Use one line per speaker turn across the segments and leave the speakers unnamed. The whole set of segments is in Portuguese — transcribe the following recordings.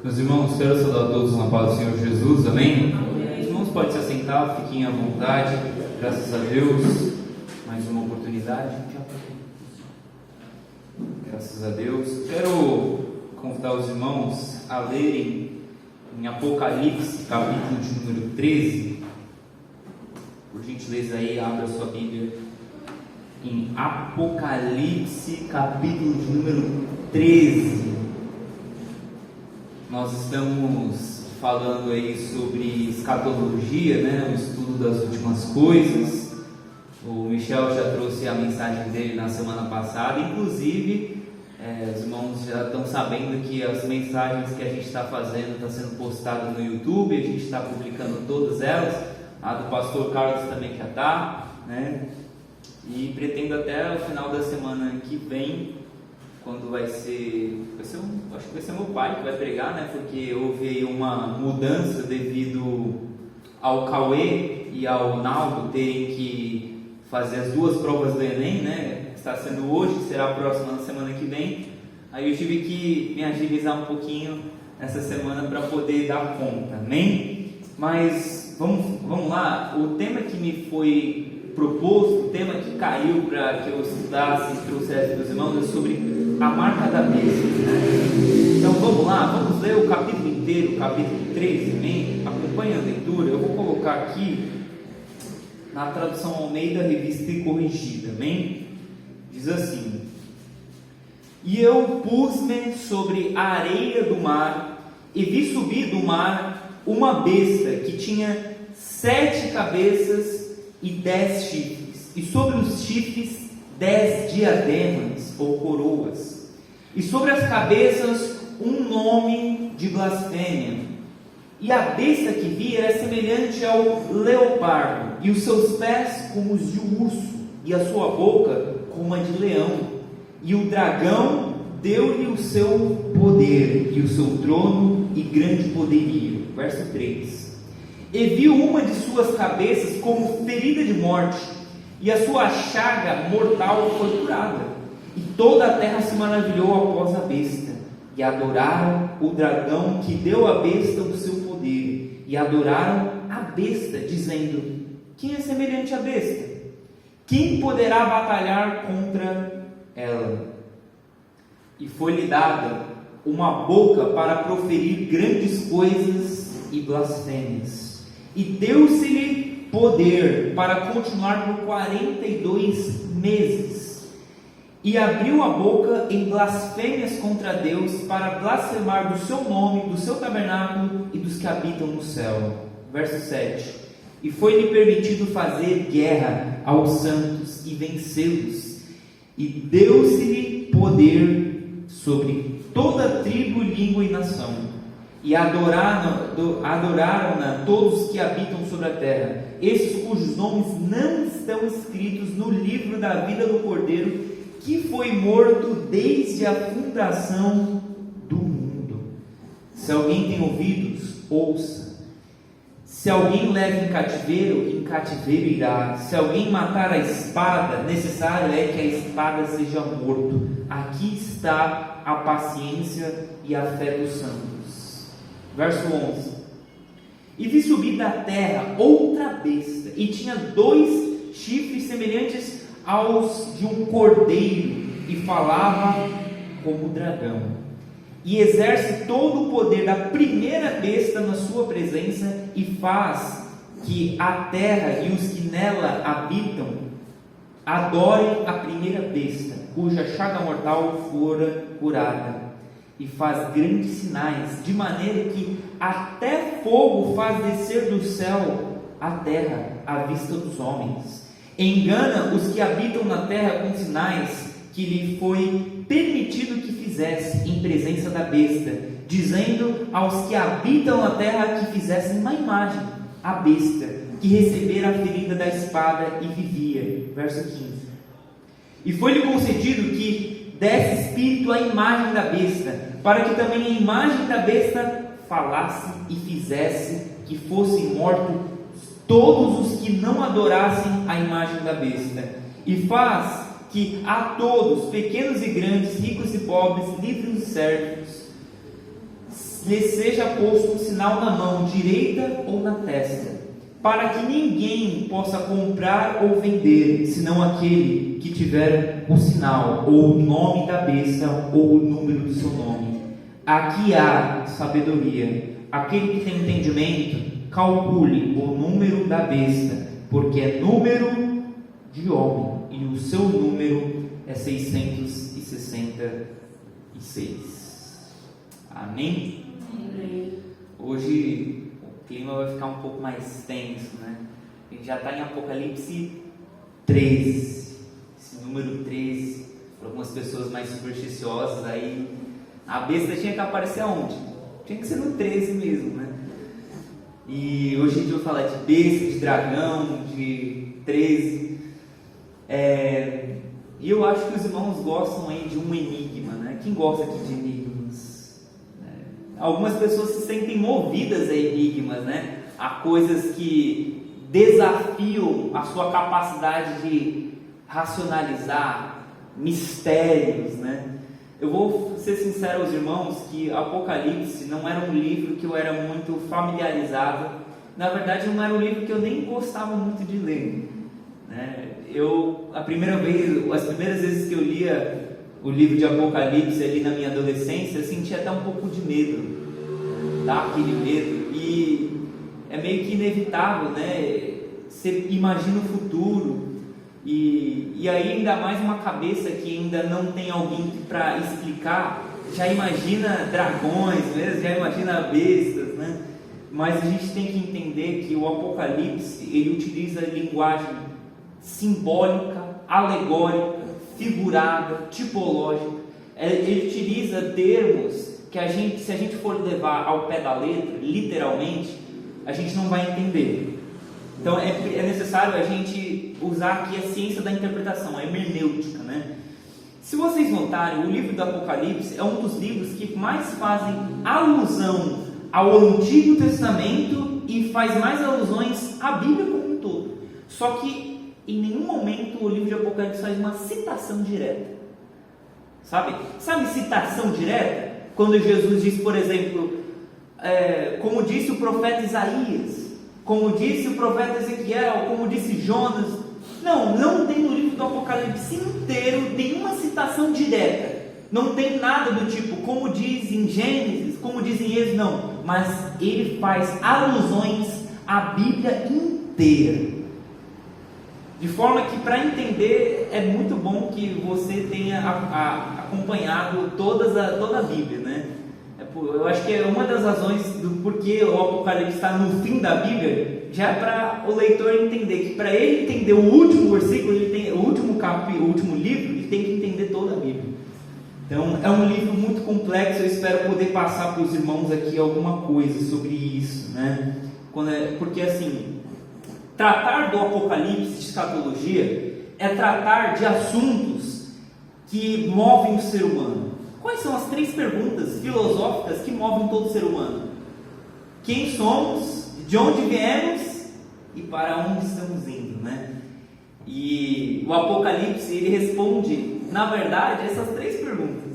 Meus irmãos, quero saudar a todos na paz do Senhor Jesus, amém? Os irmãos podem se assentar, fiquem à vontade, graças a Deus, mais uma oportunidade. Graças a Deus. Quero convidar os irmãos a lerem em Apocalipse, capítulo de número 13. Por gentileza aí, abra sua Bíblia em Apocalipse, capítulo de número 13. Nós estamos falando aí sobre escatologia, né? O estudo das últimas coisas. O Michel já trouxe a mensagem dele na semana passada. Inclusive, os irmãos já estão sabendo que as mensagens que a gente está fazendo estão sendo postadas no YouTube. A gente está publicando todas elas. A do pastor Carlos também já está, né? E pretendo até o final da semana que vem, quando acho que vai ser meu pai que vai pregar, né? Porque houve aí uma mudança devido ao Cauê e ao Naldo terem que fazer as duas provas do Enem, né? Está sendo hoje, será a próxima na semana que vem. Aí eu tive que me agilizar um pouquinho essa semana para poder dar conta, amém? Mas vamos lá, o tema que me foi proposto, o tema que caiu para que eu estudasse e trouxesse para os irmãos é sobre a marca da besta, né? Então vamos lá, vamos ler o capítulo inteiro, o capítulo 13, amém? Acompanhe a leitura. Eu vou colocar aqui na tradução Almeida, revista e corrigida, amém? Diz assim: E eu pus-me sobre a areia do mar e vi subir do mar uma besta que tinha 7 cabeças e 10 chifres, e sobre os chifres 10 diademas ou coroas, e sobre as cabeças um nome de blasfêmia. E a besta que vi era semelhante ao leopardo, e os seus pés como os de um urso, e a sua boca como a de leão. E o dragão deu-lhe o seu poder, e o seu trono e grande poderio. Verso 3. E viu uma de suas cabeças como ferida de morte, e a sua chaga mortal foi curada. E toda a terra se maravilhou após a besta, e adoraram o dragão que deu à besta o seu poder, e adoraram a besta, dizendo: Quem é semelhante à besta? Quem poderá batalhar contra ela? E foi-lhe dada uma boca para proferir grandes coisas e blasfêmias, e deu-se-lhe poder para continuar por 42 meses, e abriu a boca em blasfêmias contra Deus, para blasfemar do seu nome, do seu tabernáculo e dos que habitam no céu. Verso 7. E foi-lhe permitido fazer guerra aos santos e vencê-los, e deu-se-lhe poder sobre toda tribo, língua e nação, e adoraram-na todos os que habitam sobre a terra, esses cujos nomes não estão escritos no livro da vida do Cordeiro, que foi morto desde a fundação do mundo. Se alguém tem ouvidos, ouça. Se alguém leva em cativeiro irá. Se alguém matar a espada, necessário é que a espada seja morto. Aqui está a paciência e a fé dos santos. Verso 11. E vi subir da terra outra besta, e tinha 2 chifres semelhantes aos de um cordeiro, e falava como dragão, e exerce todo o poder da primeira besta na sua presença, e faz que a terra e os que nela habitam adorem a primeira besta, cuja chaga mortal fora curada. E faz grandes sinais, de maneira que até fogo faz descer do céu a terra à vista dos homens. Engana os que habitam na terra com sinais que lhe foi permitido que fizesse em presença da besta, dizendo aos que habitam na terra que fizessem uma imagem, a besta, que recebera a ferida da espada e vivia. Verso 15. E foi-lhe concedido que desse espírito à imagem da besta, para que também a imagem da besta falasse e fizesse que fossem mortos todos os que não adorassem a imagem da besta. E faz que a todos, pequenos e grandes, ricos e pobres, livres e servos, lhe seja posto um sinal na mão direita ou na testa, para que ninguém possa comprar ou vender, senão aquele que tiver o sinal, ou o nome da besta, ou o número do seu nome. Aqui há sabedoria. Aquele que tem entendimento, calcule o número da besta, porque é número de homem, e o seu número é 666. Amém? Hoje o clima vai ficar um pouco mais tenso, né? A gente já está em Apocalipse 13. Esse número 13, para algumas pessoas mais supersticiosas, aí a besta tinha que aparecer aonde? Tinha que ser no 13 mesmo, né? E hoje a gente vai falar de besta, de dragão, de 13. E eu acho que os irmãos gostam aí de um enigma, né? Quem gosta aqui de enigmas? Algumas pessoas se sentem movidas a enigmas, né? A coisas que desafiam a sua capacidade de racionalizar mistérios, né? Eu vou ser sincero aos irmãos que Apocalipse não era um livro que eu era muito familiarizado. Na verdade, não era um livro que eu nem gostava muito de ler, né? As primeiras vezes que eu lia o livro de Apocalipse ali na minha adolescência, eu sentia até um pouco de medo, tá? Aquele medo, e é meio que inevitável, né? Você imagina o futuro, e aí ainda mais uma cabeça que ainda não tem alguém para explicar, já imagina dragões mesmo, já imagina bestas, né? Mas a gente tem que entender que o Apocalipse, ele utiliza linguagem simbólica, alegórica, figurada, tipológica. Ele utiliza termos que se a gente for levar ao pé da letra, literalmente, a gente não vai entender. Então é necessário a gente usar aqui a ciência da interpretação, a hermenêutica, né? Se vocês notarem, o livro do Apocalipse é um dos livros que mais fazem alusão ao Antigo Testamento e faz mais alusões à Bíblia como um todo. Só que em nenhum momento o livro de Apocalipse faz uma citação direta. Sabe citação direta? Quando Jesus diz, por exemplo, como disse o profeta Isaías, como disse o profeta Ezequiel, como disse Jonas. Não tem no livro do Apocalipse inteiro nenhuma citação direta. Não tem nada do tipo, como diz em Gênesis, como diz em Êxodo, não. Mas ele faz alusões à Bíblia inteira. De forma que, para entender, é muito bom que você tenha acompanhado toda a Bíblia, né? Eu acho que é uma das razões do porquê o Apocalipse está no fim da Bíblia, já é para o leitor entender que, para ele entender o último versículo, o último livro, ele tem que entender toda a Bíblia. Então, é um livro muito complexo. Eu espero poder passar para os irmãos aqui alguma coisa sobre isso, né? Porque assim, tratar do Apocalipse de escatologia é tratar de assuntos que movem o ser humano. Quais são as 3 perguntas filosóficas que movem todo ser humano? Quem somos, de onde viemos e para onde estamos indo, né? E o Apocalipse, ele responde, na verdade, essas 3 perguntas.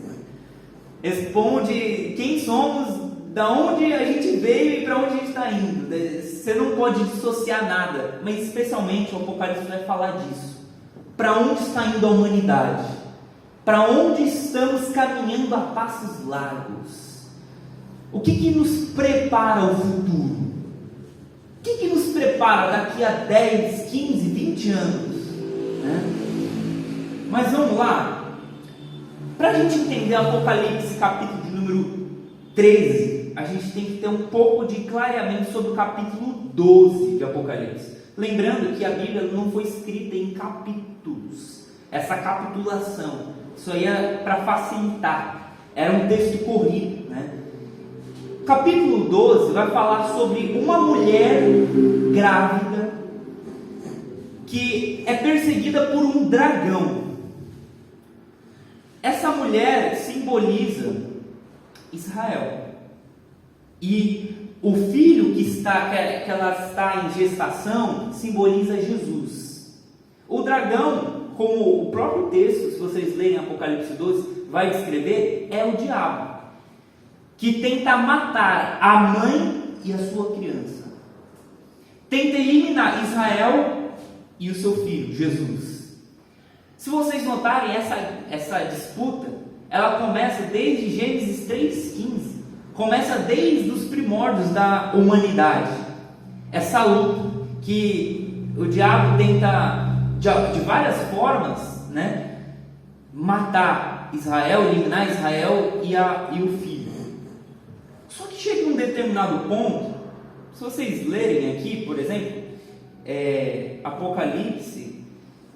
Responde quem somos, da onde a gente veio e para onde a gente está indo. Você não pode dissociar nada, mas especialmente o Apocalipse vai falar disso. Para onde está indo a humanidade? Para onde estamos caminhando a passos largos? O que nos prepara ao futuro? O que nos prepara daqui a 10, 15, 20 anos? Né? Mas vamos lá. Para a gente entender Apocalipse capítulo de número 13, a gente tem que ter um pouco de clareamento sobre o capítulo 12 de Apocalipse. Lembrando que a Bíblia não foi escrita em capítulos. Essa capitulação, isso aí é para facilitar. Era um texto corrido, né? Capítulo 12 vai falar sobre uma mulher grávida que é perseguida por um dragão. Essa mulher simboliza Israel. E o filho que ela está em gestação simboliza Jesus. O dragão, como o próprio texto, se vocês lerem Apocalipse 12, vai descrever, é o diabo. que tenta matar a mãe e a sua criança. Tenta eliminar Israel e o seu filho, Jesus. Se vocês notarem, essa disputa, ela começa desde Gênesis 3,15. Começa desde os primórdios da humanidade. Essa luta que o diabo tenta, de várias formas, né, matar Israel, eliminar Israel e o filho. Só que chega um determinado ponto, se vocês lerem aqui, por exemplo, Apocalipse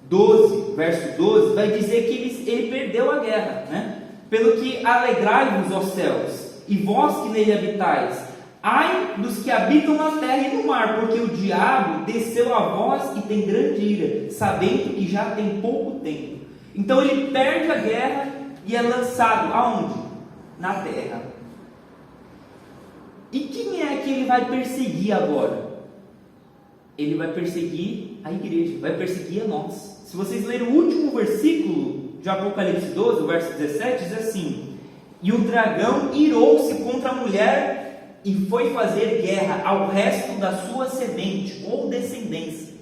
12, verso 12, vai dizer que ele perdeu a guerra, né? Pelo que alegrai-vos, ó céus, e vós que nele habitais, ai dos que habitam na terra e no mar, porque o diabo desceu a vós e tem grande ira, sabendo que já tem pouco tempo. Então ele perde a guerra e é lançado aonde? Na terra. E quem é que ele vai perseguir agora? Ele vai perseguir a igreja, vai perseguir a nós. Se vocês lerem o último versículo de Apocalipse 12, o verso 17, diz assim: e o dragão irou-se contra a mulher e foi fazer guerra ao resto da sua semente ou descendência,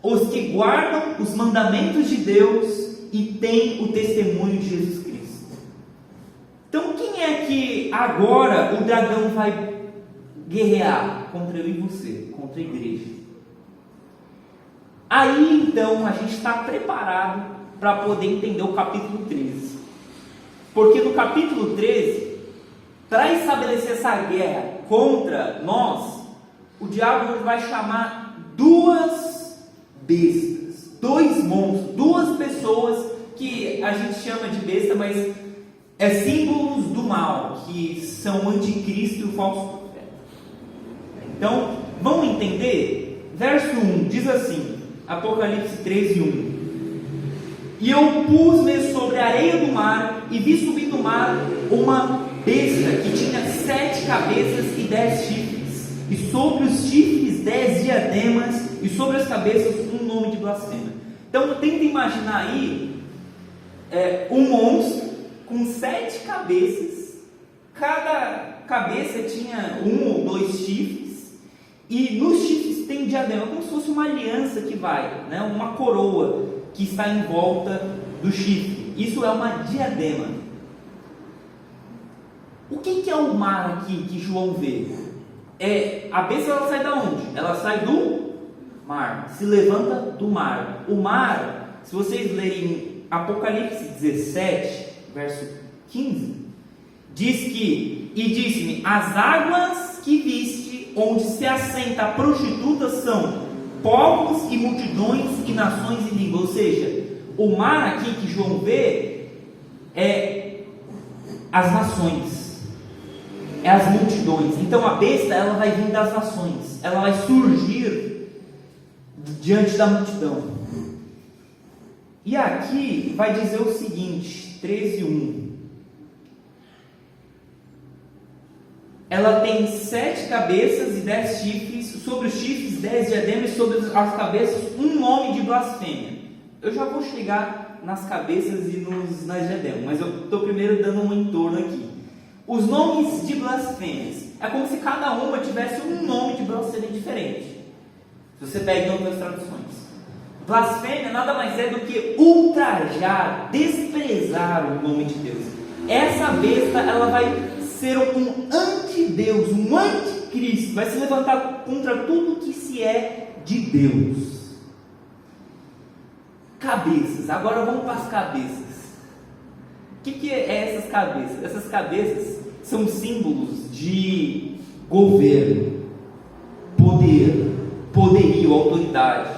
os que guardam os mandamentos de Deus e têm o testemunho de Jesus Cristo. Então quem é que agora o dragão vai guerrear? Contra eu e você, contra a igreja. Aí então a gente está preparado para poder entender o capítulo 13. Porque no capítulo 13, para estabelecer essa guerra contra nós, o diabo vai chamar duas bestas, dois monstros, duas pessoas que a gente chama de besta, mas é símbolos do mal, que são o anticristo e o falso profeta. Então, vamos entender? Verso 1 diz assim, Apocalipse 13, 1: e eu pus-me sobre a areia do mar, e vi subir do mar uma besta que tinha 7 cabeças e 10 chifres, e sobre os chifres 10 diademas, e sobre as cabeças um nome de blasfêmia. Então tenta imaginar aí um monstro com 7 cabeças, cada cabeça tinha 1 ou 2 chifres, e nos chifres tem diadema, como se fosse uma aliança que vai, né? Uma coroa que está em volta do chifre. Isso é uma diadema. O que é o mar aqui que João vê? A besta, ela sai da onde? Ela sai do mar, se levanta do mar. O mar, se vocês lerem Apocalipse 17, verso 15, diz que, e disse-me, as águas que viste, onde se assenta a prostituta, são povos e multidões e nações e línguas. Ou seja, o mar aqui que João vê é as nações, é as multidões. Então a besta, ela vai vir das nações, ela vai surgir diante da multidão. E aqui vai dizer o seguinte, 13:1: ela tem 7 cabeças e 10 chifres, sobre os chifres 10 diademas, e sobre as cabeças um nome de blasfêmia. Eu já vou chegar nas cabeças e nas diademas, mas eu estou primeiro dando um entorno aqui. Os nomes de blasfêmias, é como se cada uma tivesse um nome de blasfêmia diferente. Se você pega em outras traduções, blasfêmia nada mais é do que ultrajar, desprezar o nome de Deus. Essa besta, ela vai ser um antideus, um anticristo, vai se levantar contra tudo que se é de Deus. Cabeças, agora vamos para as cabeças. O que é essas cabeças? Essas cabeças são símbolos de governo, poderio, autoridade,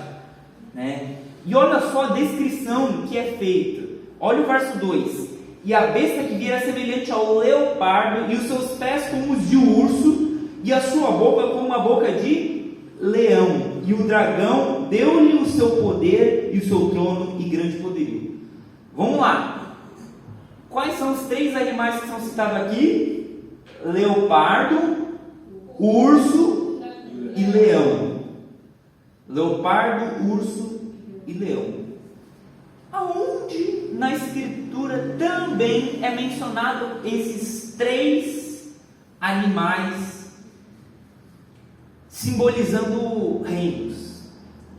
né? E olha só a descrição que é feita. Olha o verso 2: e a besta que viera semelhante ao leopardo, e os seus pés como os de urso, e a sua boca como a boca de leão. E o dragão deu-lhe o seu poder e o seu trono e grande poderio. Vamos lá. Quais são os 3 animais que são citados aqui? Leopardo, urso e leão. Leopardo, urso e leão. Aonde na Escritura também é mencionado esses 3 animais simbolizando reinos.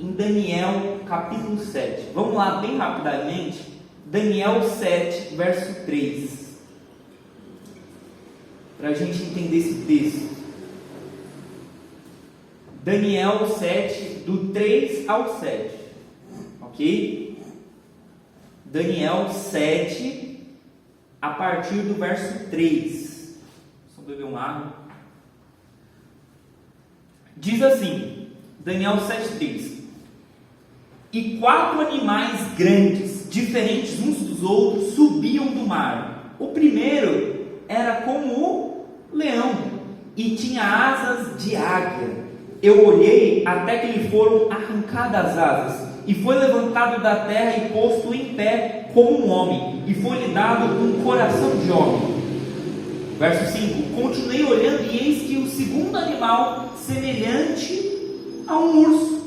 Em Daniel capítulo 7. Vamos lá bem rapidamente. Daniel 7, verso 3. Para a gente entender esse texto. Daniel 7, do 3 ao 7. Ok? Daniel 7, a partir do verso 3. Só beber uma água. Diz assim, Daniel 7, 3. E 4 animais grandes, diferentes uns dos outros, subiam do mar. O primeiro era como o leão e tinha asas de águia. Eu olhei até que lhe foram arrancadas as asas, e foi levantado da terra e posto em pé como um homem, e foi-lhe dado um coração de homem. Verso 5: Continuei olhando, e eis que o segundo animal, semelhante a um urso,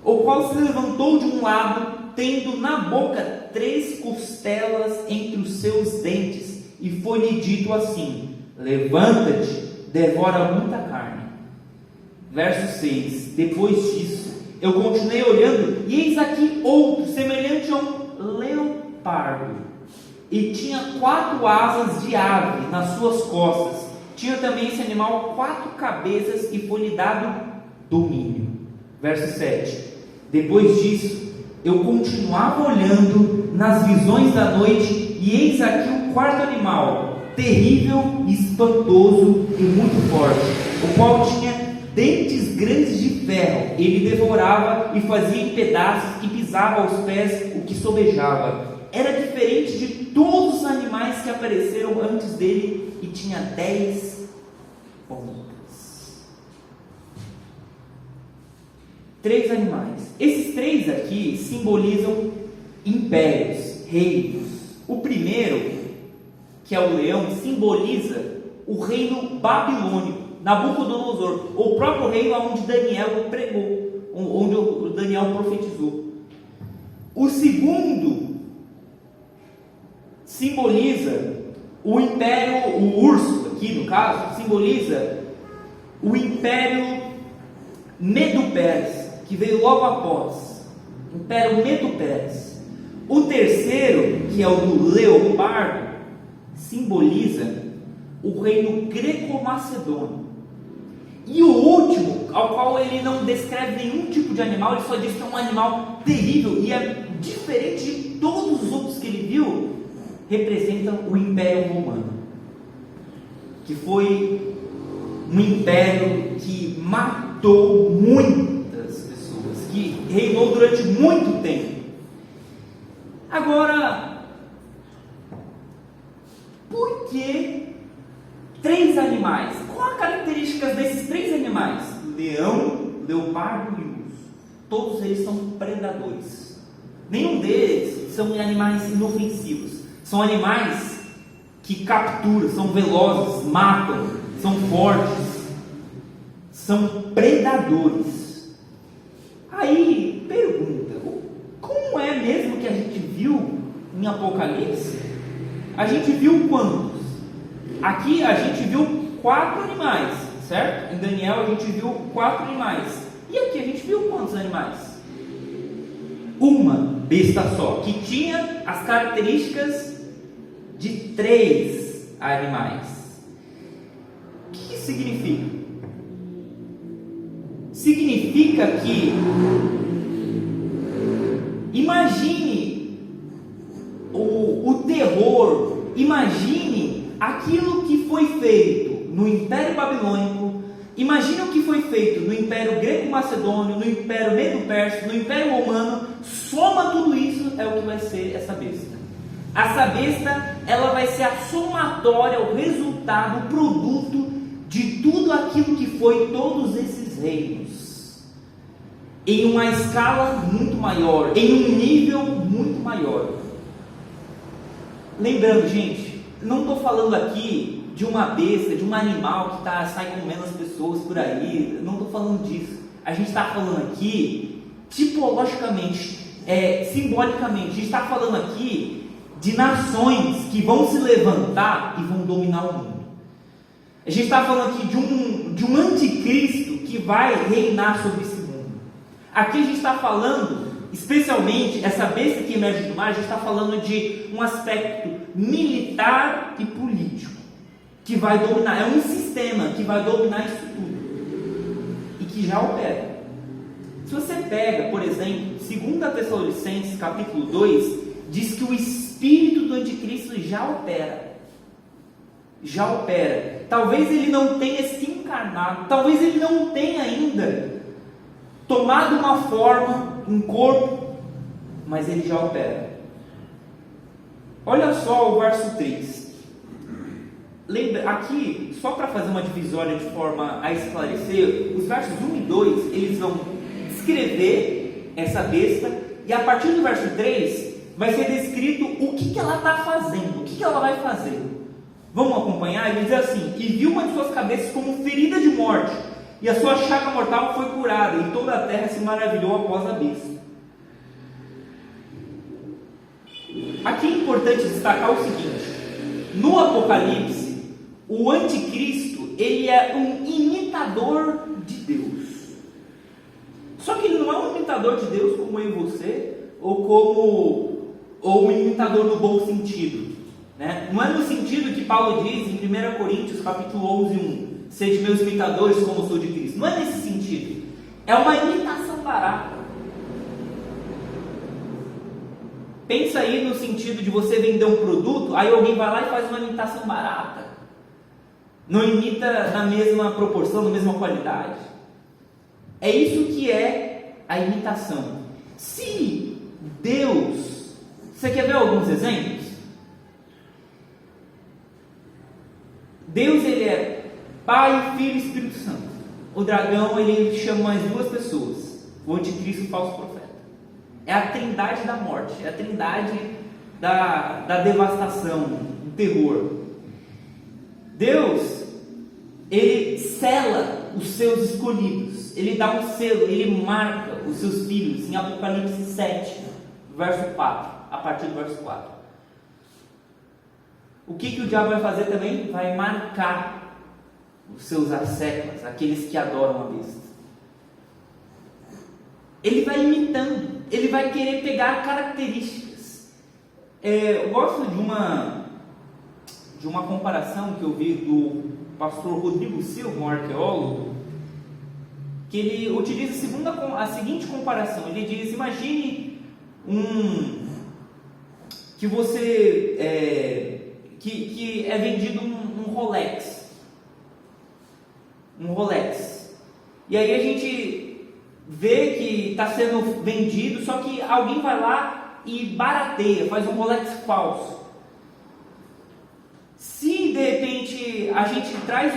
o qual se levantou de um lado, tendo na boca 3 costelas entre os seus dentes, e foi-lhe dito assim: Levanta-te, devora muita carne. Verso 6: Depois disso, eu continuei olhando, e eis aqui outro, semelhante a um leopardo, e tinha 4 asas de ave nas suas costas. Tinha também esse animal 4 cabeças, e foi-lhe dado domínio. Verso 7: Depois disso, eu continuava olhando nas visões da noite, e eis aqui o 4º animal, terrível, espantoso e muito forte, o qual tinha dentes grandes de ferro. Ele devorava e fazia em pedaços, e pisava aos pés o que sobejava. Era diferente de todos os animais que apareceram antes dele, e tinha 10 pontas. 3 animais. Esses 3 aqui simbolizam impérios, reinos. O primeiro, que é o leão, simboliza o reino babilônico, Nabucodonosor, o próprio reino onde Daniel pregou, onde o Daniel profetizou. O segundo simboliza o império, o urso aqui no caso, simboliza o império Medo-Pérsia, que veio logo após, império Medo-Pérsia. O terceiro, que é o do leopardo, simboliza o reino greco-macedônio. E o último, ao qual ele não descreve nenhum tipo de animal, ele só diz que é um animal terrível e é diferente de todos os outros que ele viu, representa o Império Romano, que foi um império que matou muitas pessoas, que reinou durante muito tempo. Agora, por que 3 animais? Qual a característica desses 3 animais? Leão, leopardo e urso. Todos eles são predadores. Nenhum deles são animais inofensivos. São animais que capturam, são velozes, matam, são fortes, são predadores. Aí, pergunta, como é mesmo que a gente viu em Apocalipse? A gente viu quantos? Aqui a gente viu 4 animais, certo? Em Daniel a gente viu 4 animais. E aqui a gente viu quantos animais? Uma besta só, que tinha as características de 3 animais. O que isso significa? Significa que, imagine o terror, imagine aquilo que foi feito no Império Babilônico, imagine o que foi feito no Império Greco-Macedônio, no Império Medo-Persa, no Império Romano. Soma tudo isso, é o que vai ser essa besta. Essa besta, ela vai ser a somatória, o resultado, o produto de tudo aquilo que foi todos esses reinos, em uma escala muito maior, em um nível muito maior. Lembrando, gente, não estou falando aqui de uma besta, de um animal que sai comendo as pessoas por aí, não estou falando disso. A gente está falando aqui, tipologicamente, simbolicamente, a gente está falando aqui de nações que vão se levantar e vão dominar o mundo. A gente está falando aqui de um anticristo que vai reinar sobre esse mundo. Aqui a gente está falando, especialmente, essa besta que emerge do mar, a gente está falando de um aspecto militar e político, que vai dominar, é um sistema que vai dominar isso tudo, e que já opera. Se você pega, por exemplo, 2 Tessalonicenses capítulo 2, diz que o espírito do anticristo já opera. Já opera. Talvez ele não tenha se encarnado, talvez ele não tenha ainda tomado uma forma, um corpo, mas ele já opera. Olha só o verso 3. Lembra, aqui, só para fazer uma divisória de forma a esclarecer, os versos 1 e 2, eles vão descrever essa besta, e a partir do verso 3, vai ser descrito o que ela está fazendo, o que ela vai fazer. Vamos acompanhar? Ele diz assim: e viu uma de suas cabeças como ferida de morte, e a sua chaga mortal foi curada, e toda a terra se maravilhou após a besta. Aqui é importante destacar o seguinte: no Apocalipse, o anticristo, ele é um imitador de Deus. Só que ele não é um imitador de Deus como eu e você, ou um imitador no bom sentido, né? Não é no sentido que Paulo diz em 1 Coríntios capítulo 11:1, sede meus imitadores como sou de Cristo. Não é nesse sentido. É uma imitação barata. Pensa aí no sentido de você vender um produto, aí alguém vai lá e faz uma imitação barata. Não imita na mesma proporção, na mesma qualidade. É isso que é a imitação. Se Deus... Você quer ver alguns exemplos? Deus, ele é Pai, Filho e Espírito Santo. O dragão, ele chama as duas pessoas, o anticristo e o falso profeta. É a trindade da morte, é a trindade da devastação, do terror. Deus, ele sela os seus escolhidos, ele dá um selo, ele marca os seus filhos, em Apocalipse 7, verso 4, a partir do verso 4. O que o diabo vai fazer também? Vai marcar os seus ascétas, aqueles que adoram a besta. Ele vai imitando, ele vai querer pegar características. Eu gosto de uma comparação que eu vi do pastor Rodrigo Silva, um arqueólogo, que ele utiliza a seguinte comparação. Ele diz: imagine que você que é vendido um Rolex, e aí a gente vê que está sendo vendido, só que alguém vai lá e barateia, faz um Rolex falso. Se de repente a gente traz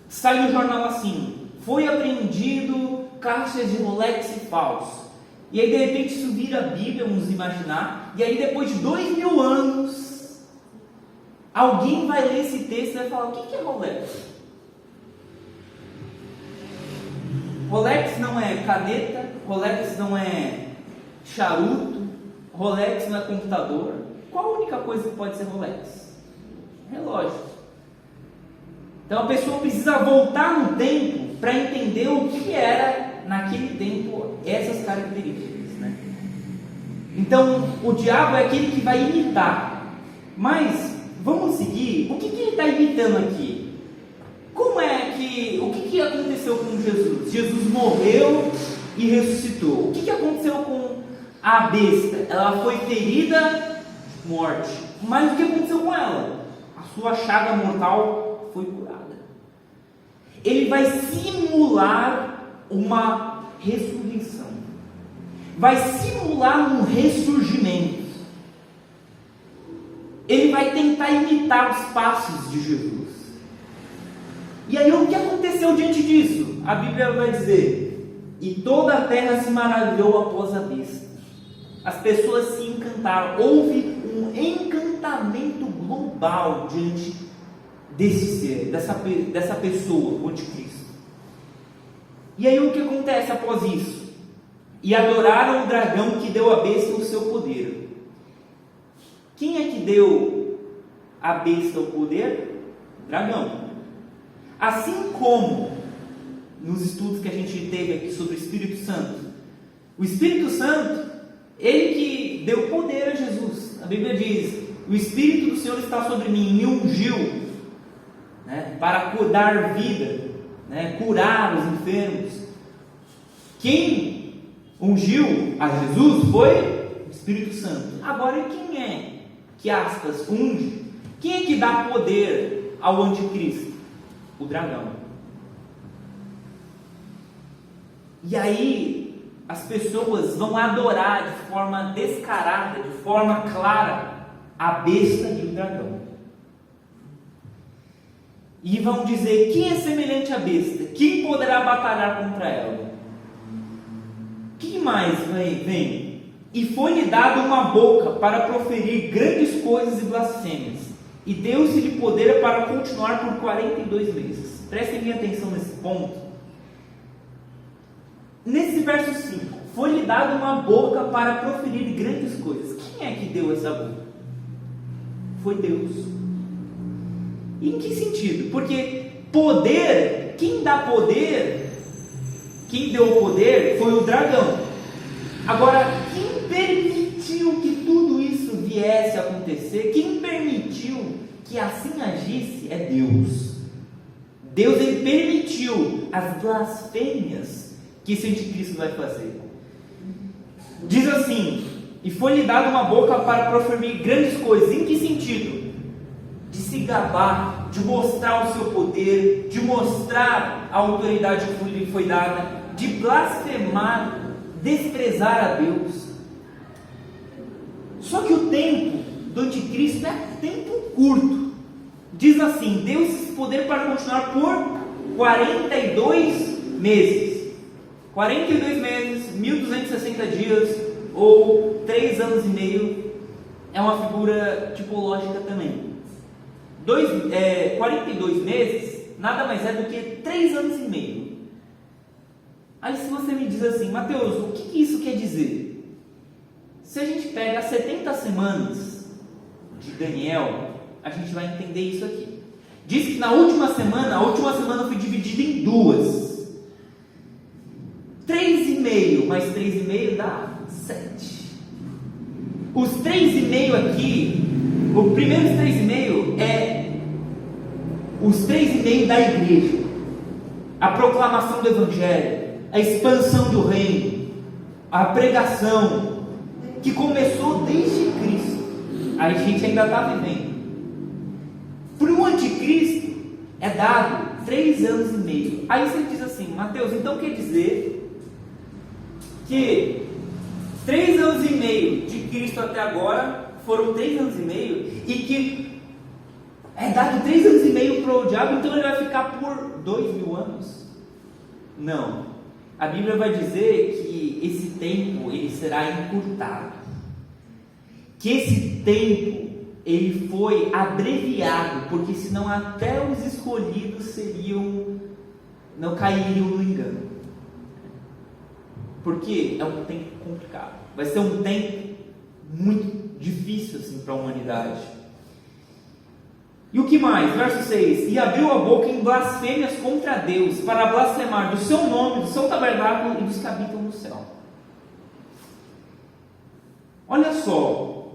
sai no jornal assim: foi apreendido caixas de Rolex falso, e aí de repente isso vira a Bíblia, vamos imaginar, e aí depois de 2000 anos alguém vai ler esse texto e vai falar: o que é Rolex? Rolex não é caneta, Rolex não é charuto, Rolex não é computador. Qual a única coisa que pode ser Rolex? Relógio. Então a pessoa precisa voltar no tempo para entender o que era naquele tempo essas características, né? Então o diabo é aquele que vai imitar. Mas vamos seguir. O que ele está imitando aqui? O que aconteceu com Jesus? Jesus morreu e ressuscitou. O que aconteceu com a besta? Ela foi ferida, morte. Mas o que aconteceu com ela? A sua chaga mortal foi curada. Ele vai simular uma ressurreição. Vai simular um ressurgimento. Ele vai tentar imitar os passos de Jesus. E aí o que aconteceu diante disso? A Bíblia vai dizer: e toda a terra se maravilhou após a besta. As pessoas se encantaram. Houve um encantamento global diante desse ser, dessa pessoa, o anticristo. E aí o que acontece após isso? E adoraram o dragão que deu à besta o seu poder. Quem é que deu à besta o poder? dragão. Assim como nos estudos que a gente teve aqui sobre o Espírito Santo, o Espírito Santo, ele que deu poder a Jesus. A Bíblia diz: o Espírito do Senhor está sobre mim, me ungiu, né, para dar vida, né, curar os enfermos. Quem ungiu a Jesus foi o Espírito Santo. Agora, quem é que, aspas, unge? Quem é que dá poder ao anticristo? O dragão. E aí as pessoas vão adorar de forma descarada, de forma clara, a besta e o dragão. E vão dizer: quem é semelhante à besta? Quem poderá batalhar contra ela? Que mais vem? E foi-lhe dado uma boca para proferir grandes coisas e blasfêmias, e deu-se-lhe poder para continuar por 42 meses. Prestem bem atenção nesse ponto. Nesse verso 5, foi-lhe dado uma boca para proferir grandes coisas. Quem é que deu essa boca? Foi Deus. E em que sentido? Porque poder, quem dá poder, quem deu o poder foi o dragão. Agora, quem permitiu que tudo isso viesse a acontecer, quem permitiu que assim agisse, é Deus. Deus, ele permitiu as blasfêmias que esse anticristo vai fazer. Diz assim: e foi-lhe dada uma boca para proferir grandes coisas. Em que sentido? De se gabar, de mostrar o seu poder, de mostrar a autoridade que lhe foi dada, de blasfemar, desprezar a Deus. Só que o tempo do anticristo é tempo curto. Diz assim: deu-se esse poder para continuar por 42 meses. 42 meses, 1260 dias, ou 3 anos e meio, é uma figura tipológica também. 42 meses, nada mais é do que 3 anos e meio. Aí se você me diz assim: Mateus, o que isso quer dizer? Se a gente pega as 70 semanas de Daniel, a gente vai entender isso aqui. Diz que na última semana, a última semana foi dividida em duas. 3,5 mais 3,5 dá 7. Os 3,5 aqui, o primeiro 3,5 é os 3,5 da igreja, a proclamação do Evangelho, a expansão do reino, a pregação, que começou desde Cristo. A gente ainda está vivendo. Para um anticristo é dado 3 anos e meio. Aí você diz assim: Mateus, então quer dizer que 3 anos e meio de Cristo até agora foram 3 anos e meio, e que é dado 3 anos e meio para o diabo, então ele vai ficar por 2.000 anos? Não. A Bíblia vai dizer que esse tempo ele será encurtado, que esse tempo ele foi abreviado, porque senão até os escolhidos não cairiam no engano. Porque é um tempo complicado, vai ser um tempo muito difícil assim para a humanidade. E o que mais? Verso 6: e abriu a boca em blasfêmias contra Deus, para blasfemar do seu nome, do seu tabernáculo e dos que habitam no céu. Olha só,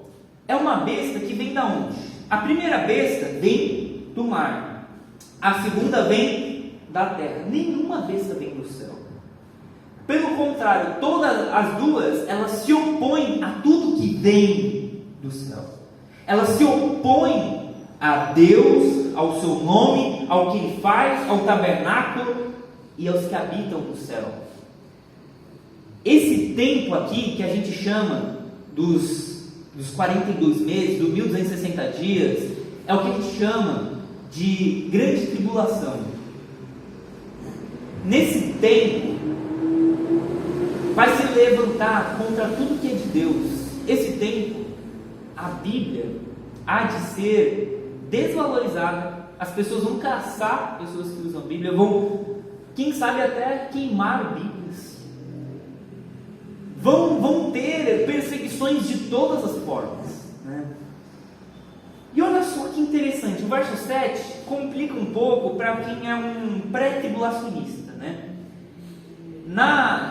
é uma besta que vem da onde? A primeira besta vem do mar, a segunda vem da terra. Nenhuma besta vem do céu. Pelo contrário, todas as duas, elas se opõem a tudo que vem do céu. Elas se opõem a Deus, ao seu nome, ao que Ele faz, ao tabernáculo e aos que habitam no céu. Esse tempo aqui, que a gente chama dos 42 meses, dos 1260 dias, é o que a gente chama de grande tribulação. Nesse tempo, vai se levantar contra tudo que é de Deus. Esse tempo, a Bíblia há de ser desvalorizada. As pessoas vão caçar pessoas que usam a Bíblia, vão, quem sabe, até queimar Bíblias. Vão ter perseguições de todas as formas, né? E olha olha só que interessante, o verso 7 complica um pouco para quem é um pré-tribulacionista, né?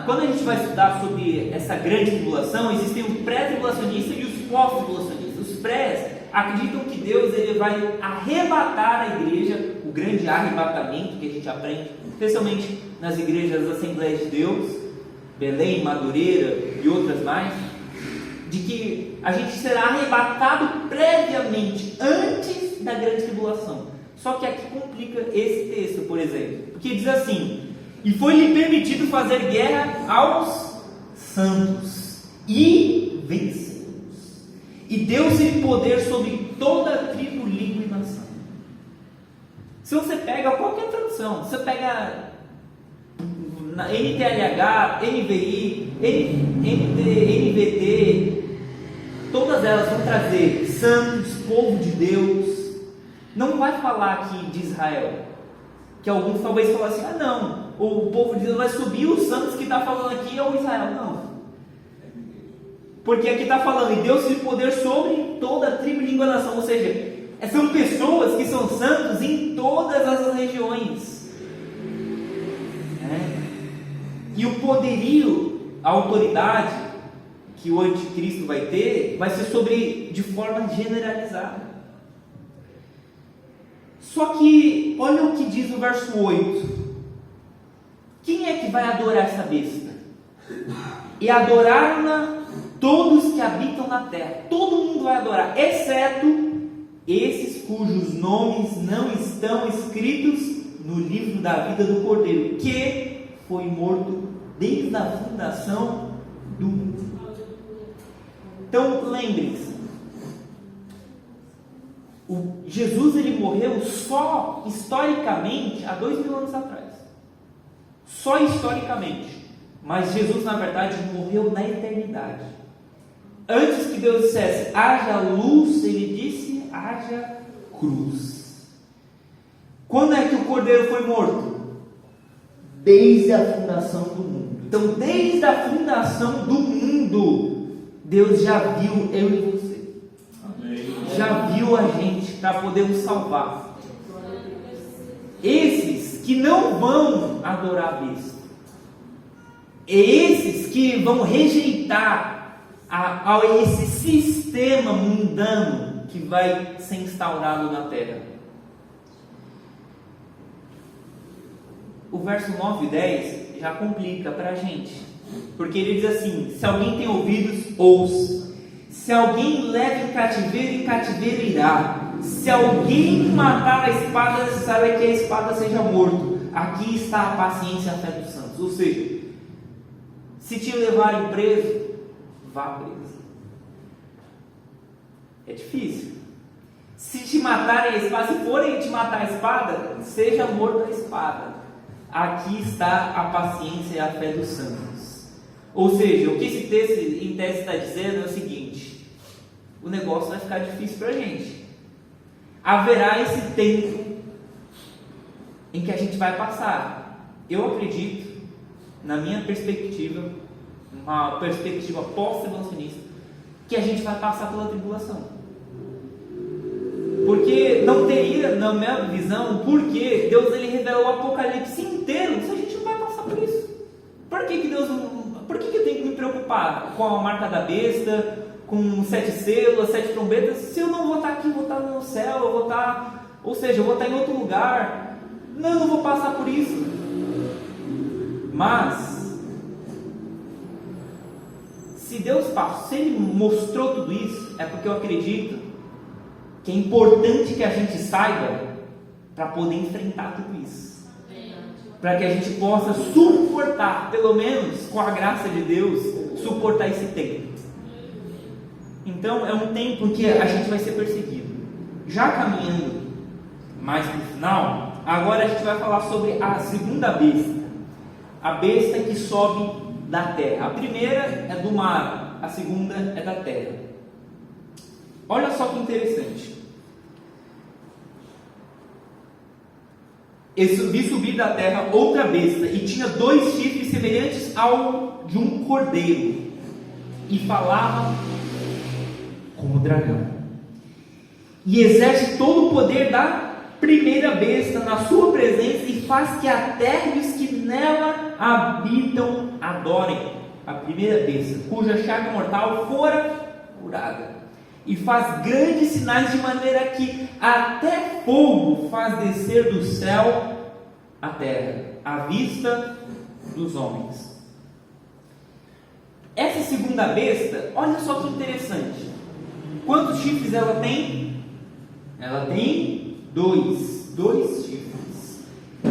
Quando a gente vai estudar sobre essa grande tribulação, existem os pré-tribulacionistas e os pós-tribulacionistas. Os prés acreditam que Deus ele vai arrebatar a igreja, o grande arrebatamento que a gente aprende, especialmente nas igrejas das Assembleias de Deus, Belém, Madureira e outras mais, de que a gente será arrebatado previamente, antes da grande tribulação. Só que aqui complica esse texto, por exemplo, porque diz assim: e foi-lhe permitido fazer guerra aos santos, e vencê-los, e deu-se poder sobre toda a tribo, língua e nação. Se você pega qualquer tradução, você pega na NTLH, NVI, NVT, todas elas vão trazer santos, povo de Deus. Não vai falar aqui de Israel, que alguns talvez falem assim: ah não, o povo de Deus vai subir, os santos que está falando aqui é o Israel. Não, porque aqui está falando, e deu-se poder sobre toda a tribo, língua e nação. Ou seja, são pessoas que são santos em todas as regiões. E o poderio, a autoridade que o anticristo vai ter, vai ser de forma generalizada. Só que, olha o que diz o verso 8. Quem é que vai adorar essa besta? E adoraram-na todos que habitam na terra. Todo mundo vai adorar, exceto esses cujos nomes não estão escritos no livro da vida do Cordeiro, que foi morto desde a fundação do mundo. Então, lembrem-se, Jesus ele morreu só historicamente há 2000 anos atrás. Só historicamente. Mas Jesus, na verdade, morreu na eternidade. Antes que Deus dissesse, haja luz, ele disse, haja cruz. Quando é que o Cordeiro foi morto? Desde a fundação do mundo. Então, desde a fundação do mundo, Deus já viu eu e você. Amém. Já viu a gente para poder nos salvar. Esses que não vão adorar a besta, esses que vão rejeitar esse sistema mundano que vai ser instaurado na terra. O verso 9 e 10 já complica para a gente, porque ele diz assim: se alguém tem ouvidos, ouça. Se alguém leva em cativeiro irá. Se alguém matar a espada, é necessário que a espada seja morto. Aqui está a paciência e a fé dos santos. Ou seja, se te levarem preso, vá preso. É difícil. Se te matarem a espada, se forem te matar a espada, seja morto a espada. Aqui está a paciência e a fé dos santos. Ou seja, o que esse texto em tese está dizendo é o seguinte: o negócio vai ficar difícil para a gente. Haverá esse tempo em que a gente vai passar. Eu acredito, na minha perspectiva, uma perspectiva pós-tribulacionista, que a gente vai passar pela tribulação. Porque não teria, na minha visão, porque Deus ele revelou o Apocalipse inteiro se a gente não vai passar por isso. Por que eu tenho que me preocupar com a marca da besta, com 7 selos, 7 trombetas, se eu não vou estar aqui, vou estar no céu, eu vou estar, ou seja, eu vou estar em outro lugar? Não, eu não vou passar por isso. Mas se Deus passou, se Ele mostrou tudo isso, é porque eu acredito que é importante que a gente saiba para poder enfrentar tudo isso, para que a gente possa suportar, pelo menos com a graça de Deus, suportar esse tempo. Então é um tempo que a gente vai ser perseguido. Já caminhando mais para o final, agora a gente vai falar sobre a segunda besta, a besta que sobe da terra. A primeira é do mar, a segunda é da terra. Olha só que interessante. Vi subir da terra outra besta, e tinha 2 chifres semelhantes ao de um cordeiro, e falava como dragão. e exerce todo o poder da primeira besta na sua presença e faz que a terra e os que nela habitam adorem a primeira besta, cuja chaga mortal fora curada, e faz grandes sinais de maneira que até fogo faz descer do céu à terra, à vista dos homens. Essa segunda besta, olha só que interessante. Quantos chifres ela tem? Ela tem dois chifres.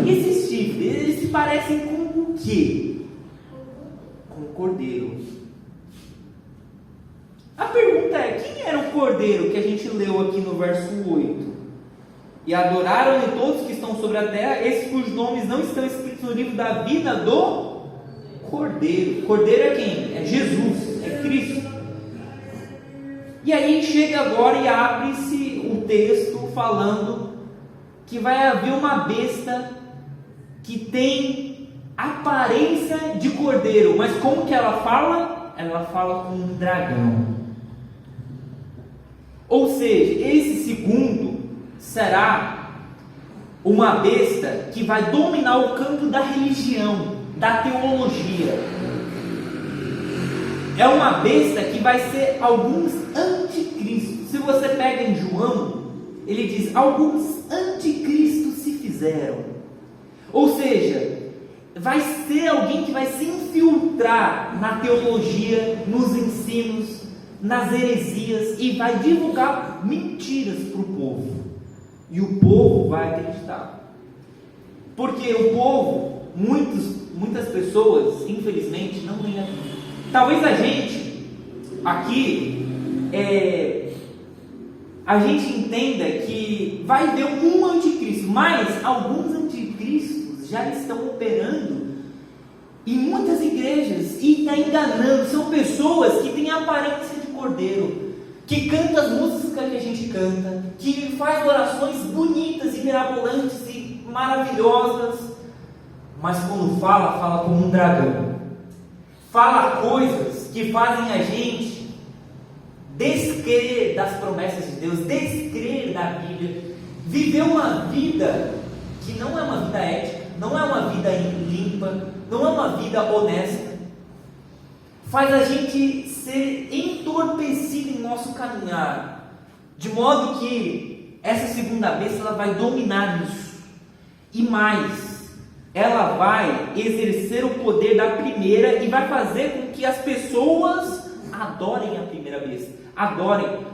Esses chifres, eles se parecem com o quê? Com o cordeiro. A pergunta é, quem era o cordeiro que a gente leu aqui no verso 8? E adoraram-lhe todos que estão sobre a terra, esses cujos nomes não estão escritos no livro da vida do Cordeiro. Cordeiro é quem? É Jesus, é Cristo. E aí chega agora e abre-se o texto falando que vai haver uma besta que tem aparência de cordeiro. Mas como que ela fala? Ela fala com um dragão. Ou seja, esse segundo será uma besta que vai dominar o campo da religião, da teologia. É uma besta que vai ser alguns anticristos. Se você pega em João, ele diz: alguns anticristos se fizeram. Ou seja, vai ser alguém que vai se infiltrar na teologia, nos ensinos, nas heresias e vai divulgar mentiras para o povo. E o povo vai acreditar. Porque o povo, muitas pessoas, infelizmente, não leem a Bíblia. Talvez a gente aqui a gente entenda que vai haver um anticristo, mas alguns anticristos já estão operando em muitas igrejas e está enganando. São pessoas que têm a aparência de cordeiro, que canta as músicas que a gente canta, que faz orações bonitas e mirabolantes e maravilhosas, mas quando fala como um dragão. Fala coisas que fazem a gente descrer das promessas de Deus, descrer da Bíblia, viver uma vida que não é uma vida ética, não é uma vida limpa, não é uma vida honesta. Faz a gente ser entorpecido em nosso caminhar, de modo que essa segunda besta ela vai dominar isso. E mais, ela vai exercer o poder da primeira e vai fazer com que as pessoas adorem a primeira besta. Adorem.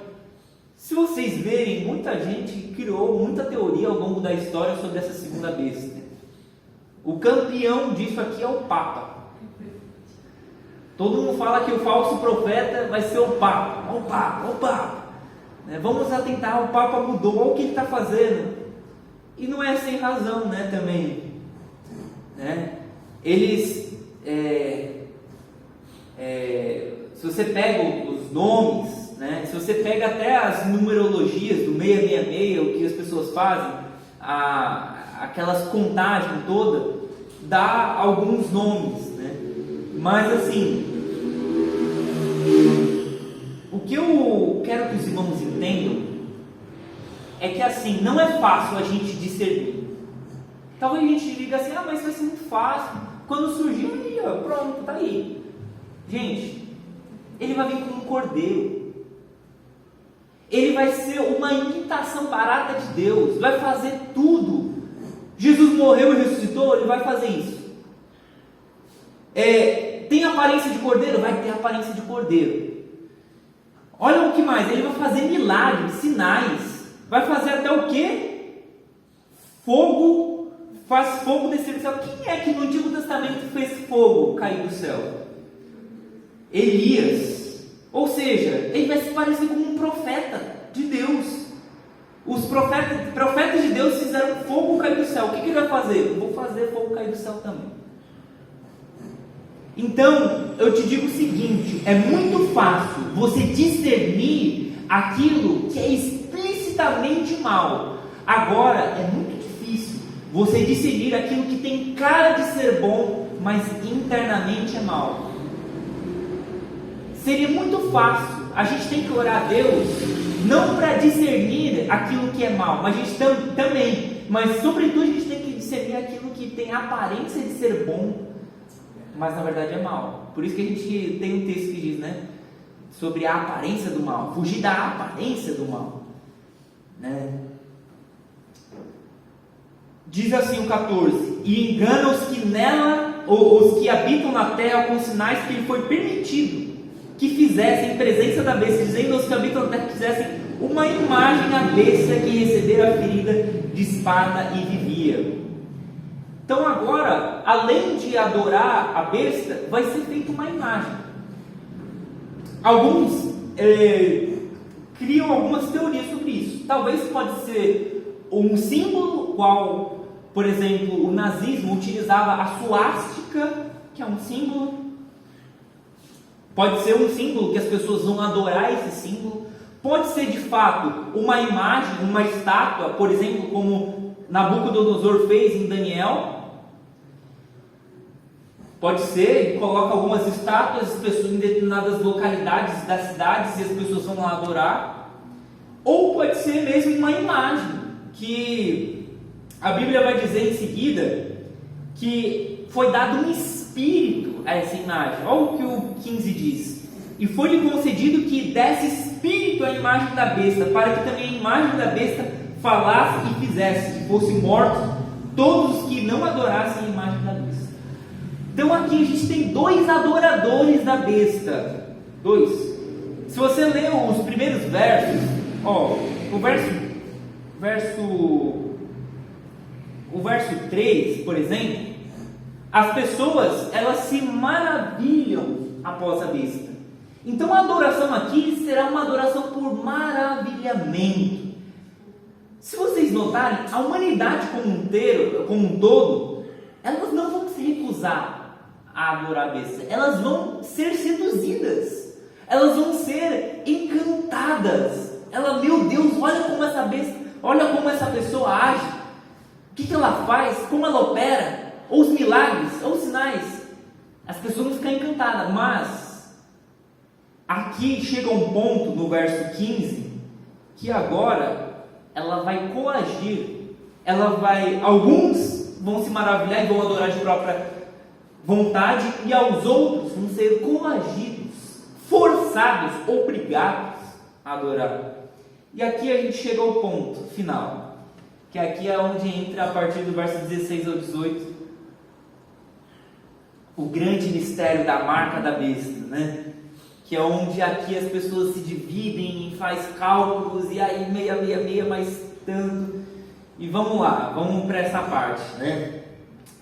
Se vocês verem, muita gente criou muita teoria ao longo da história sobre essa segunda besta. O campeão disso aqui é o Papa. Todo mundo fala que o falso profeta vai ser o Papa. O Papa. Vamos atentar, o Papa mudou, olha o que ele está fazendo. E não é sem razão, também. Eles, se você pega os nomes, se você pega até as numerologias do 666, o que as pessoas fazem, aquelas contagens toda, dá alguns nomes, mas assim, o que eu quero que os irmãos entendam é que assim, não é fácil a gente discernir. Talvez a gente diga assim, mas vai ser muito fácil, quando surgir, pronto, tá aí. Gente, ele vai vir como um cordeiro, ele vai ser uma imitação barata de Deus, vai fazer tudo. Jesus morreu e ressuscitou, ele vai fazer isso. Tem aparência de cordeiro? Vai ter aparência de cordeiro. Olha o que mais, ele vai fazer milagres, sinais, vai fazer até o quê? Fogo, faz fogo descer do céu. Quem é que no Antigo Testamento fez fogo cair do céu? Elias. Ou seja, ele vai se parecer como um profeta de Deus. Os profetas de Deus fizeram fogo cair do céu. O que ele vai fazer? Eu vou fazer fogo cair do céu também. Então, eu te digo o seguinte, é muito fácil você discernir aquilo que é explicitamente mal. Agora, é muito difícil você discernir aquilo que tem cara de ser bom, mas internamente é mal. Seria muito fácil, a gente tem que orar a Deus não para discernir aquilo que é mal, mas a gente também, mas sobretudo a gente tem que discernir aquilo que tem a aparência de ser bom, mas na verdade é mal. Por isso que a gente tem um texto que diz, né, sobre a aparência do mal, fugir da aparência do mal, né? Diz assim o 14: e engana os que nela, ou os que habitam na terra, com sinais que lhe foi permitido que fizessem em presença da besta, dizendo aos que habitam na terra que fizessem uma imagem à besta que recebera a ferida de espada e vivia. Então agora, além de adorar a besta, vai ser feita uma imagem. Alguns criam algumas teorias sobre isso. Talvez pode ser um símbolo, qual, por exemplo, o nazismo utilizava a suástica, que é um símbolo. Pode ser um símbolo que as pessoas vão adorar esse símbolo. Pode ser de fato uma imagem, uma estátua, por exemplo, como Nabucodonosor fez em Daniel. Pode ser, ele coloca algumas estátuas, as pessoas em determinadas localidades das cidades e as pessoas vão lá adorar. Ou pode ser mesmo uma imagem, que a Bíblia vai dizer em seguida que foi dado um espírito a essa imagem. Olha o que o 15 diz: e foi-lhe concedido que desse espírito à imagem da besta, para que também a imagem da besta falasse e fizesse, que fossem mortos todos os que não adorassem a imagem da besta. Então aqui a gente tem dois adoradores da besta. Dois. Se você ler os primeiros versos, o verso 3, por exemplo, as pessoas, elas se maravilham após a besta. Então a adoração aqui será uma adoração por maravilhamento. Se vocês notarem, a humanidade como um todo, elas não vão se recusar a adorar a besta, elas vão ser seduzidas, elas vão ser encantadas. Meu Deus, olha como essa besta, olha como essa pessoa age, o que ela faz, como ela opera, ou os milagres, ou os sinais. As pessoas vão ficar encantadas, mas aqui chega um ponto no verso 15, que agora ela vai coagir, alguns vão se maravilhar e vão adorar de própria vontade, e aos outros vão ser coagidos, forçados, obrigados a adorar. E aqui a gente chega ao ponto final, que aqui é onde entra, a partir do verso 16 ao 18, o grande mistério da marca da besta, né? Que é onde aqui as pessoas se dividem e faz cálculos, e aí meia, mais tanto. E vamos lá, vamos para essa parte, né?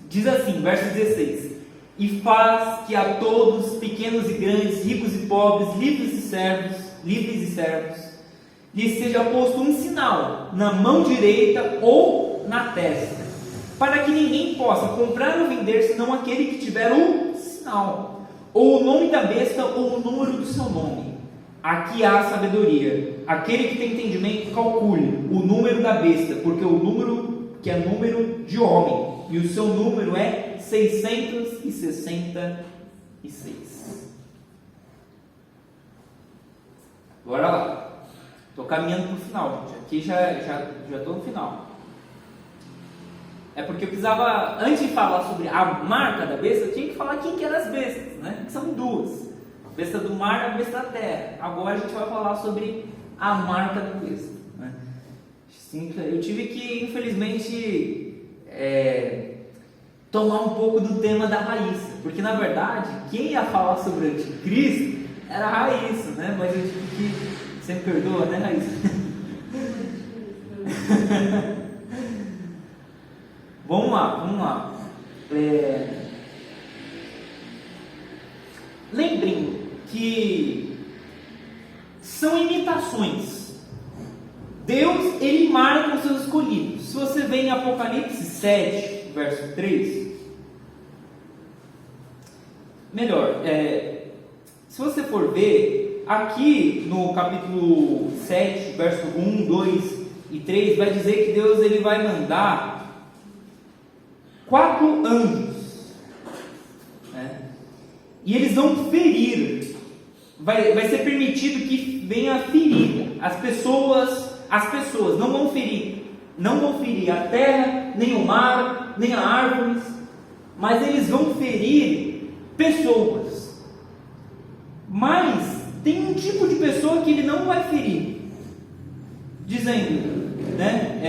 Diz assim, verso 16: e faz que a todos, pequenos e grandes, ricos e pobres, livres e servos, lhes seja posto um sinal na mão direita ou na testa, para que ninguém possa comprar ou vender, senão aquele que tiver o sinal, ou o nome da besta, ou o número do seu nome. Aqui há sabedoria. Aquele que tem entendimento, calcule o número da besta, porque o número que é número de homem, e o seu número é 666. Bora lá. Estou caminhando para o final, gente. Aqui já estou no final. É porque eu precisava, antes de falar sobre a marca da besta, eu tinha que falar quem que eram as bestas, né? Que são duas: a besta do mar e a besta da terra. Agora a gente vai falar sobre a marca da besta, né? Eu tive que, infelizmente, tomar um pouco do tema da Raíssa, porque na verdade quem ia falar sobre o anticristo era a Raíssa, né? Mas eu tive que... Você me perdoa, né, Raíssa? Vamos lá. Lembrem que são imitações. Deus, ele marca os seus escolhidos. Se você vê em Apocalipse 7, verso 3, se você for ver, aqui no capítulo 7, verso 1, 2 e 3, vai dizer que Deus, ele vai mandar 4 anjos, né? E eles vão ferir, vai ser permitido que venha ferir as pessoas não vão ferir a terra, nem o mar, nem as árvores, mas eles vão ferir pessoas. Mas tem um tipo de pessoa que ele não vai ferir, dizendo, né?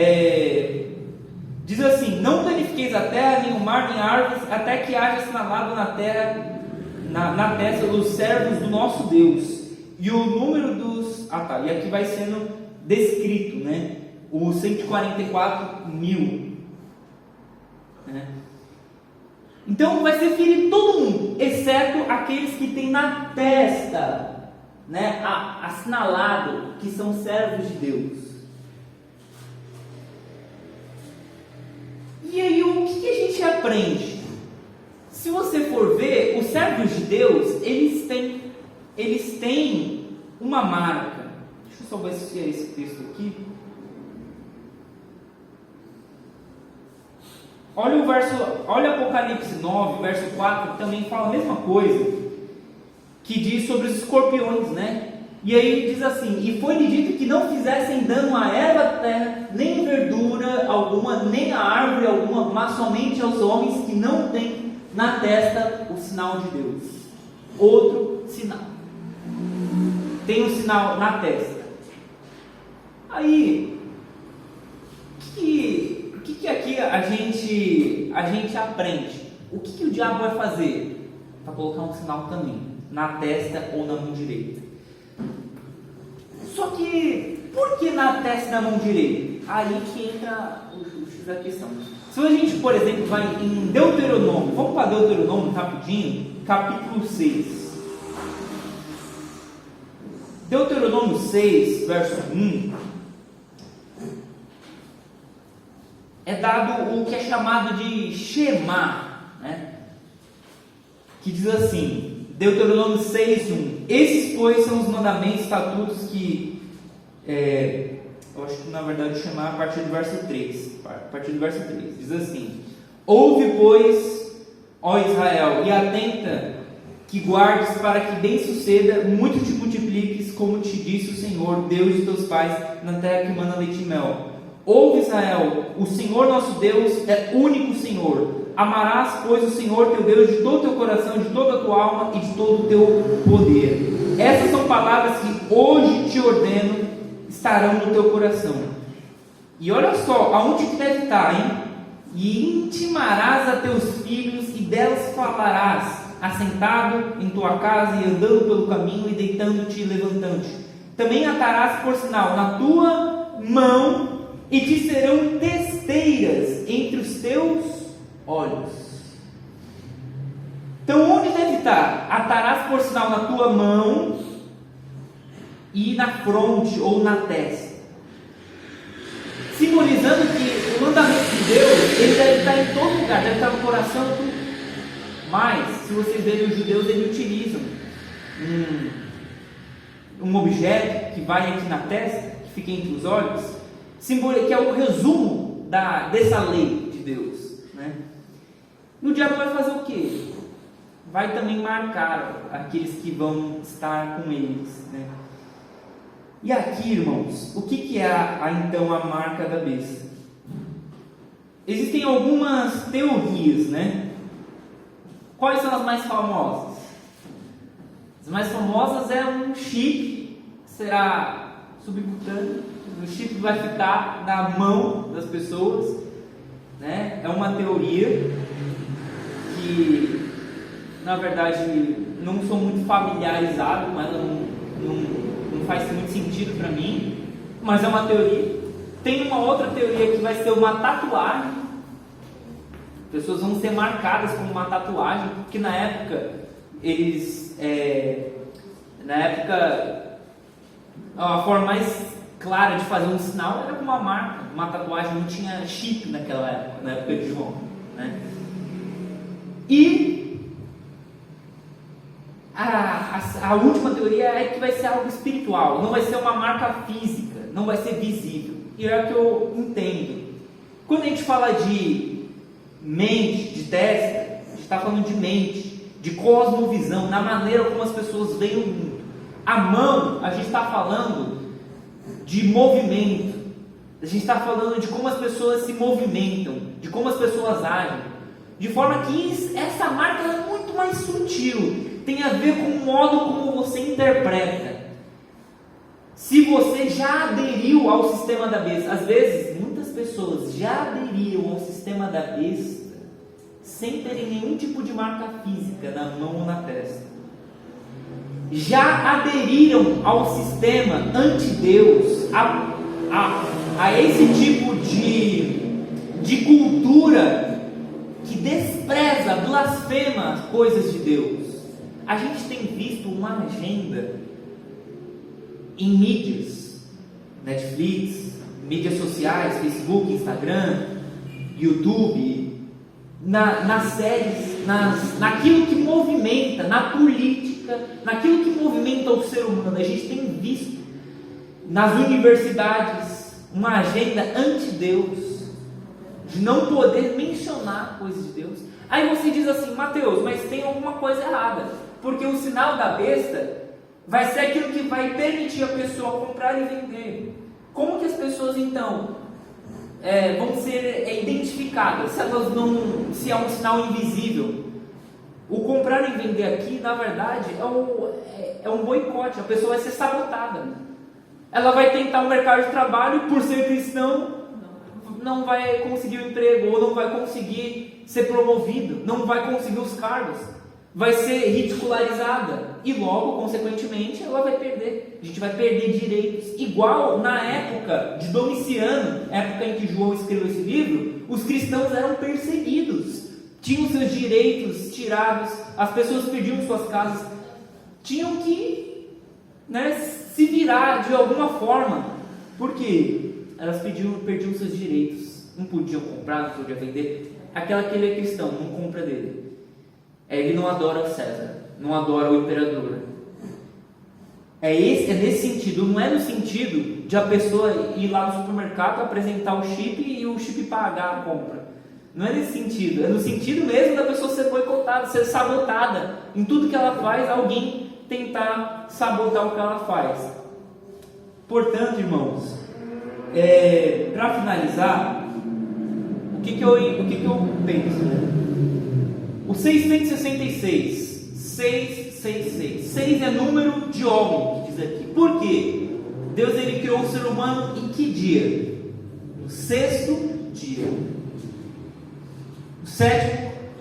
Diz assim: não danifiqueis a terra, nem o mar, nem árvores, até que haja assinalado na terra, na testa dos servos do nosso Deus, e o número dos... e aqui vai sendo descrito, né? Os 144 mil, né? Então vai ser ferido todo mundo, exceto aqueles que têm na testa, né, assinalado que são servos de Deus. E aí o que a gente aprende? Se você for ver, os servos de Deus, eles têm uma marca. Deixa eu só ver se é esse texto aqui. Olha Apocalipse 9, verso 4, que também fala a mesma coisa, que diz sobre os escorpiões, né? E aí diz assim: e foi-lhe dito que não fizessem dano à erva da terra, nem verdura alguma, nem a árvore alguma, mas somente aos homens que não têm na testa o sinal de Deus. Outro sinal. Tem um sinal na testa. Aí, o que aqui a gente aprende? O que o diabo vai fazer? Vai colocar um sinal também, na testa ou na mão direita. Só que, por que na testa e na mão direita? Aí que entra o X da questão. Se a gente, por exemplo, vai em Deuteronômio, vamos para Deuteronômio rapidinho, capítulo 6. Deuteronômio 6, verso 1, é dado o que é chamado de Shema, né? Que diz assim, Deuteronômio 6, 1: esses, pois, são os mandamentos, estatutos que, eu acho que na verdade Shema a partir do verso 3, diz assim: ouve, pois, ó Israel, e atenta, que guardes para que bem suceda, muito te multipliques, como te disse o Senhor, Deus de teus pais, na terra que mana leite e mel. Ouve, Israel, o Senhor nosso Deus é único Senhor. Amarás, pois, o Senhor teu Deus de todo o teu coração, de toda a tua alma e de todo o teu poder. Essas são palavras que hoje te ordeno, estarão no teu coração. E olha só, aonde que deve estar, hein? E intimarás a teus filhos, e delas falarás, assentado em tua casa e andando pelo caminho, e deitando-te e levantando-te. Também atarás por sinal na tua mão, e te serão testeiras entre os teus olhos. Então, onde deve estar? Atarás por sinal na tua mão e na fronte ou na testa, simbolizando que o mandamento de Deus, ele deve estar em todo lugar, deve estar no coração, tudo. Mas, se vocês verem, os judeus, eles utilizam um objeto que vai aqui na testa, que fica entre os olhos, que é o resumo dessa lei de Deus, né? E o diabo vai fazer o quê? Vai também marcar aqueles que vão estar com eles, né? E aqui, irmãos, o que é então a marca da besta? Existem algumas teorias, né? Quais são as mais famosas? As mais famosas é um chip, será subcutâneo. O chip vai ficar na mão das pessoas, né? É uma teoria que, na verdade, não sou muito familiarizado, mas não faz muito sentido para mim, mas é uma teoria. Tem uma outra teoria que vai ser uma tatuagem. Pessoas vão ser marcadas com uma tatuagem, porque na época a forma mais clara de fazer um sinal era com uma marca, uma tatuagem. Não tinha chip naquela época, na época de João, né? E a última teoria é que vai ser algo espiritual, não vai ser uma marca física, não vai ser visível. E é o que eu entendo. Quando a gente fala de mente, de testa, a gente está falando de mente, de cosmovisão, na maneira como as pessoas veem o mundo. A mão, a gente está falando de movimento. A gente está falando de como as pessoas se movimentam, de como as pessoas agem, de forma que essa marca é muito mais sutil, tem a ver com o modo como você interpreta. Se você já aderiu ao sistema da besta, às vezes muitas pessoas já aderiram ao sistema da besta sem terem nenhum tipo de marca física na mão ou na testa. Já aderiram ao sistema anti-Deus, a esse tipo de cultura que despreza, blasfema as coisas de Deus. A gente tem visto uma agenda em mídias, Netflix, mídias sociais, Facebook, Instagram, YouTube, nas séries, naquilo que movimenta, na política, naquilo que movimenta o ser humano. A gente tem visto nas universidades uma agenda anti-Deus, de não poder mencionar coisas de Deus. Aí você diz assim: Mateus, mas tem alguma coisa errada, porque o sinal da besta vai ser aquilo que vai permitir a pessoa comprar e vender. Como que as pessoas então vão ser identificadas se é um sinal invisível? O comprar e vender aqui, na verdade, é um boicote. A pessoa vai ser sabotada. Ela vai tentar o mercado de trabalho, por ser cristão, não vai conseguir o emprego, ou não vai conseguir ser promovido, não vai conseguir os cargos, vai ser ridicularizada, e logo, consequentemente, ela vai perder. A gente vai perder direitos. Igual na época de Domiciano, época em que João escreveu esse livro, os cristãos eram perseguidos, tinham seus direitos tirados, as pessoas perdiam suas casas, tinham que se virar de alguma forma, porque elas perdiam seus direitos, não podiam comprar, não podiam vender. Aquele é cristão, não compra dele. Ele não adora o César, não adora o imperador. É nesse sentido, não é no sentido de a pessoa ir lá no supermercado, apresentar o chip e o chip pagar a compra. Não é nesse sentido, é no sentido mesmo da pessoa ser boicotada, ser sabotada. Em tudo que ela faz, alguém tentar sabotar o que ela faz. Portanto, irmãos, para finalizar, o que eu penso? O 666, 666, 6 é número de homem, que diz aqui. Por quê? Deus ele criou o ser humano em que dia? No sexto dia.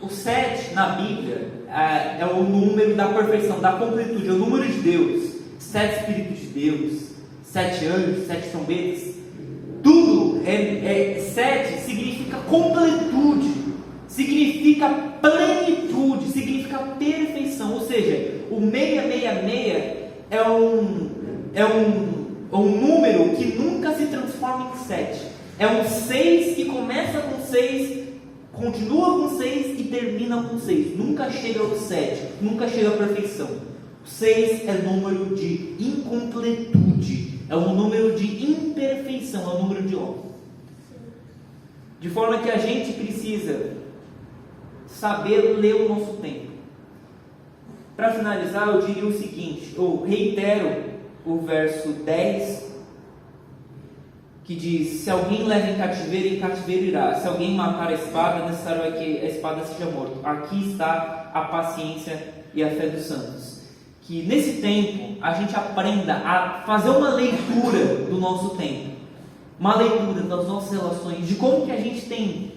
O 7 na Bíblia é o número da perfeição, da completude, é o número de Deus. 7 Espíritos de Deus, 7 anjos, 7 trombetas. Tudo 7 significa completude, significa plenitude, significa perfeição. Ou seja, o 666 é um número que nunca se transforma em 7. É um 6 que começa com 6, continua com 6 e termina com 6. Nunca chega ao 7, nunca chega à perfeição. O 6 é número de incompletude, é um número de imperfeição, é um número de homem. De forma que a gente precisa saber ler o nosso tempo. Para finalizar, eu diria o seguinte, eu reitero o verso 10, que diz: se alguém leva em cativeiro irá. Se alguém matar a espada, é necessário que a espada seja morta. Aqui está a paciência e a fé dos santos. Que nesse tempo a gente aprenda a fazer uma leitura do nosso tempo, uma leitura das nossas relações, de como que a gente tem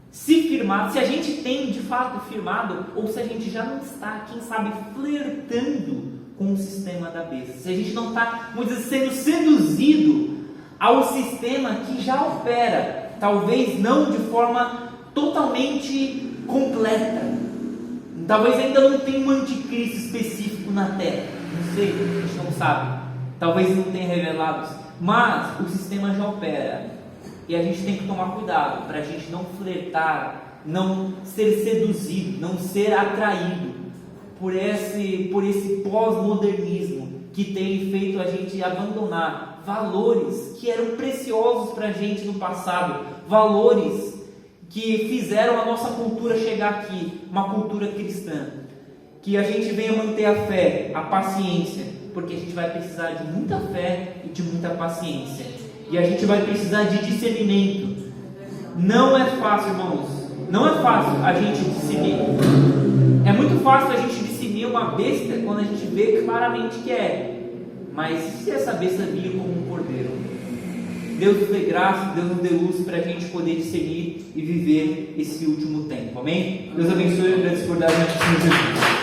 se firmado, se a gente tem de fato firmado, ou se a gente já não está, quem sabe, flertando com o sistema da besta. Se a gente não está, vamos dizer, sendo seduzido ao sistema que já opera, talvez não de forma totalmente completa. Talvez ainda não tenha um anticristo específico na Terra, não sei, a gente não sabe, talvez não tenha revelado, mas o sistema já opera, e a gente tem que tomar cuidado para a gente não flertar, não ser seduzido, não ser atraído por esse pós-modernismo que tem feito a gente abandonar valores que eram preciosos para a gente no passado, valores que fizeram a nossa cultura chegar aqui, uma cultura cristã. Que a gente venha manter a fé, a paciência, porque a gente vai precisar de muita fé e de muita paciência. E a gente vai precisar de discernimento. Não é fácil, irmãos. Não é fácil a gente discernir. É muito fácil a gente discernir uma besta quando a gente vê claramente que é. Mas se essa besta vir como um cordeiro? Deus nos dê graça, Deus nos dê luz para a gente poder discernir e viver esse último tempo. Amém? Deus abençoe e agradeço por dar a gente.